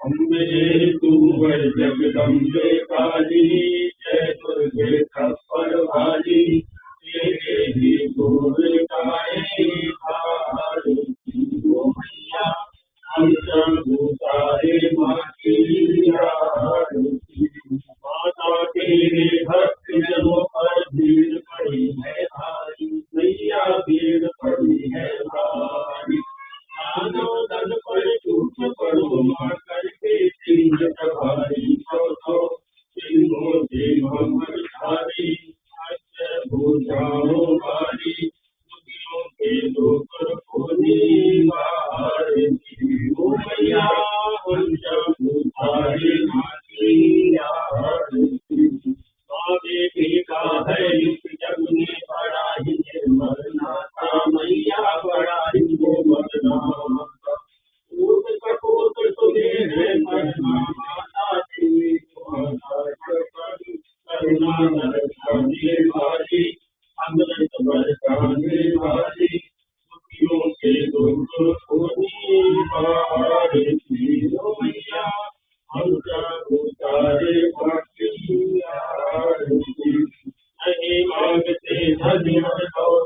अम्बे तू वै जगदम्बे काली, जय दुर्गे खप्पर वाली, तेरे ही गुण गाए आरती हो मैया, हम सब तारे माँ की आरती। माता तेरे भक्त जनों पर भीड़ पड़ी है भारी, मैया भीड़ पड़ी है भारी। मानव दल पर टूट पड़ो माँ करके सिंह सवारी, तो सिंहों से मोहम्मद धारी, भूषाओं वाली, दुखियों के दुख को निवारती हो मैया, हम सब तारे माँ की आरती। माँ बेटी का है युग जग में बड़ा ही निर्मल नाता, मैया बड़ा ही कोमल नाता। पूत कपूत तुम्हें है परमा, माता तेरी माता करुणा बरसाने वाली, अमृत बरसाने वाली, दुखियों के दुख को निवारती हो मैया, हम सब तारे माँ की आरती। नहीं मांगते धन और